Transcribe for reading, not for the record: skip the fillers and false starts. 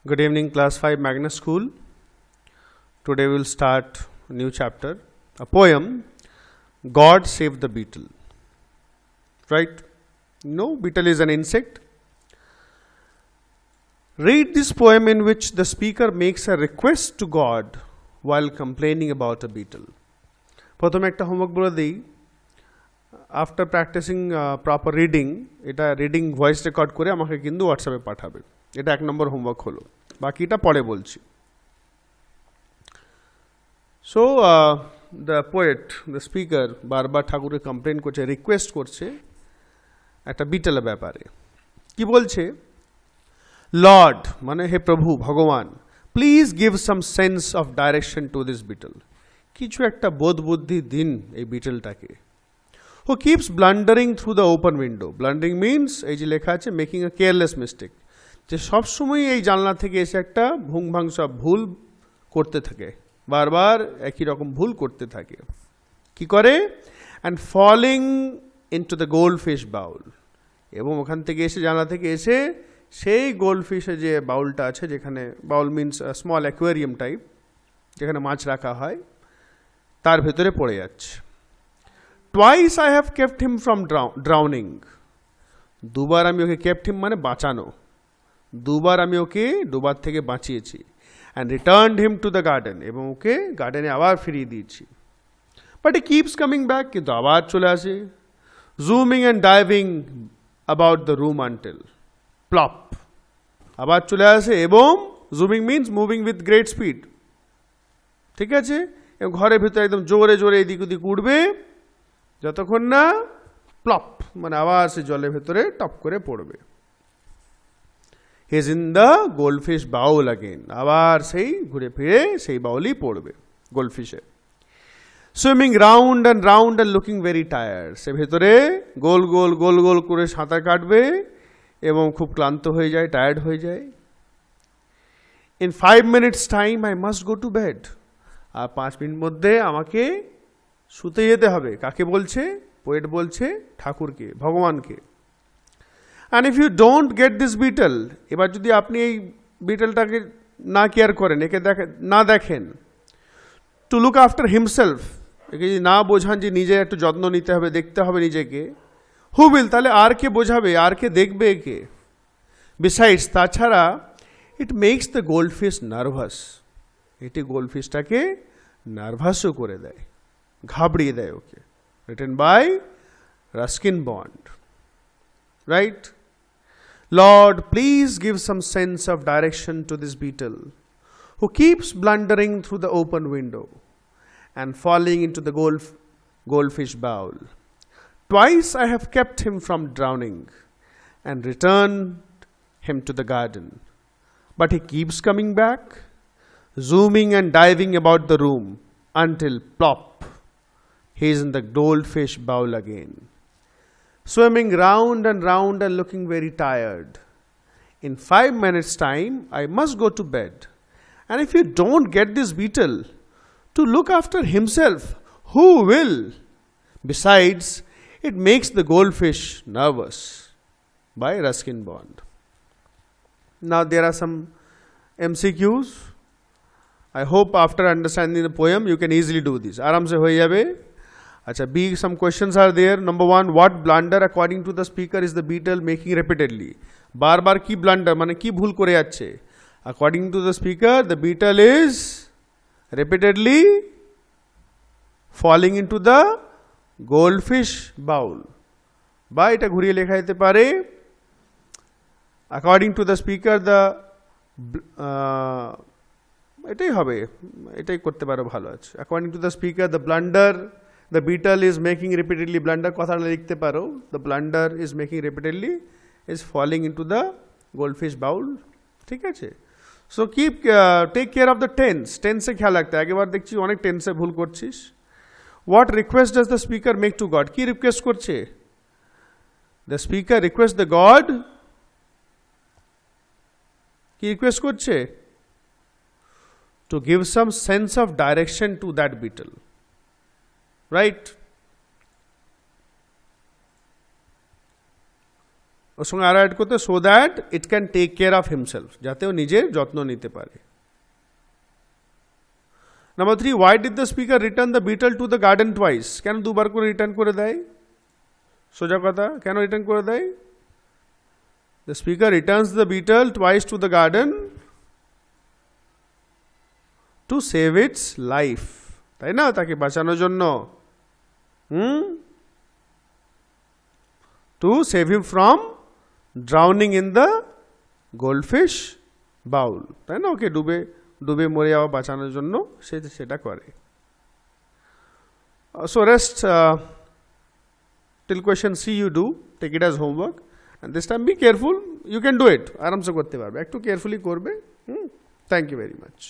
Good evening, class 5 Magnus School. Today we will start a new chapter, a poem, God Save the Beetle. Right? No, beetle is an insect. Read this poem in which the speaker makes a request to God while complaining about a beetle. প্রথমে একটা homework বলে দিই, after practising proper reading, এটা reading voice record করে আমাকে কিন্তু হোয়াটসঅ্যাপে পাঠাবে। এটা 1 নম্বর হোমওয়ার্ক হলো, বাকিটা পরে বলছি। So the poet, the speaker বারবার ঠাকুরকে কমপ্লেন করছে, রিকোয়েস্ট করছে একটা বিটেলের ব্যাপারে। কি বলছে? লর্ড মানে হে প্রভু, ভগবান, please give some sense of direction to this beetle. কিছু একটা বোধ বুদ্ধি দিন এই বিটেলটাকে। Who keeps blundering through the open window. Blundering means এই যে লেখা আছে মেকিং এ কেয়ারলেস মিস্টেক, যে সবসময় এই জানলা থেকে এসে একটা ভুংভাং সব ভুল করতে থাকে, বারবার একই রকম ভুল করতে থাকে। কি করে? And falling into the goldfish bowl, এবং ওখান থেকে এসে জানলা থেকে এসে সেই গোল্ড ফিশের যে বাউলটা আছে, যেখানে বাউল মিনস স্মল অ্যাকোয়ারিয়াম টাইপ, যেখানে মাছ রাখা হয়, তার ভেতরে পড়ে যাচ্ছে। Twice I have kept him from drowning. দুবার আমি ওকে, কেপ্ট হিম মানে বাঁচানো, দুবার আমি ওকে ডুবার থেকে বাঁচিয়েছি। And returned him to the garden, এবং ওকে গার্ডেনে আবার ফিরিয়ে দিয়েছি। But he keeps coming back, কিন্তু আবার চলে আসে। Zooming and diving about the room until plop, আবার চলে আসে। এবং zooming means moving with great speed, ঠিক আছে? এবং ঘরের ভিতরে একদম জোরে জোরে এদিক ওদিক উঠবে, যতক্ষণ না প্লপ মানে আবার সে জলের ভেতরে টপ করে পড়বে। He is in the goldfish bowl again, আবার সেই ঘুরে ফিরে সেই বাউলই পড়বে গোল্ডফিশে। Swimming round and looking very tired, সে ভেতরে গোল গোল গোল গোল করে সাঁতার কাটবে এবং খুব ক্লান্ত হয়ে যায়, টায়ার্ড হয়ে যায়। In 5 minutes time I must go to bed, আর 5 মিনিট মধ্যে আমাকে শুতে যেতে হবে। কাকে বলছে? পোয়েট বলছে ঠাকুরকে, ভগবানকে। And if you don't get this beetle, এবার যদি আপনি এই বিটলটাকে না কেয়ার করেন, একে না দেখেন, টু লুক আফটার হিমসেলফ, একে যদি না বোঝান যে নিজে একটু যত্ন নিতে হবে, দেখতে হবে নিজেকে, হু উইল, তাহলে আর কে বোঝাবে, আর কে দেখবে একে? বিসাইডস, তাছাড়া it makes the goldfish nervous, এটি গোল্ডফিশটাকে নার্ভাসও করে দেয়, ঘাবড়িয়ে দেয় ওকে। Written by Ruskin Bond, right? Lord, please give some sense of direction to this beetle who keeps blundering through the open window and falling into the goldfish bowl. Twice I have kept him from drowning and returned him to the garden, but he keeps coming back, zooming and diving about the room until plop, he is in the goldfish bowl again, swimming round and looking very tired. In 5 minutes time I must go to bed, and if you don't get this beetle to look after himself, who will? Besides, it makes the goldfish nervous. By Ruskin Bond. Now there are some MCQs. I hope after understanding the poem you can easily do this. Aram se hoye jabe. Acha, B, some questions are there. Number 1, what blunder according to the speaker is the beetle making repeatedly? bar bar ki blunder mane ki bhul kore jacche? According to the speaker, the beetle is repeatedly falling into the goldfish bowl. বা এটা ঘুরিয়ে লেখা যেতে পারে, according to the speaker the এটাই হবে, এটাই করতে পারো, ভালো আছে। according to the speaker the beetle is making repeatedly blunder, কথাটা লিখতে পারো, the blunder is making repeatedly is falling into the goldfish bowl, ঠিক আছে? So keep take care of the tense এ খেয়াল রাখতে। আগেবার দেখছি অনেক টেন্সে ভুল করছিস। What request does the speaker make to God? কি রিকোয়েস্ট করছে? The speaker requests the God, কি রিকোয়েস্ট করছে? To give some sense of direction to that beetle, right? ওর সঙ্গে আরও অ্যাড করতে so that it can take care of himself, যাতে ও নিজের যত্ন নিতে পারে। Number 3, why did the speaker return the beetle to the garden twice? কেন দুবার করে রিটার্ন করে দেয়? সোজা কথা, কেন রিটার্ন করে দেয়? The speaker returns the beetle twice to the garden to save its life, তাই না? তাকে বাঁচানোর জন্য। To save him from drowning in the goldfish bowl, তাই না? ওকে ডুবে মরে যাওয়া বাঁচানোর জন্য সেটা করে। So rest till question C you do, take it as homework, and this time be careful, you can do it, আরামসে করতে পারবে, একটু কেয়ারফুলি করবে। Thank you very much.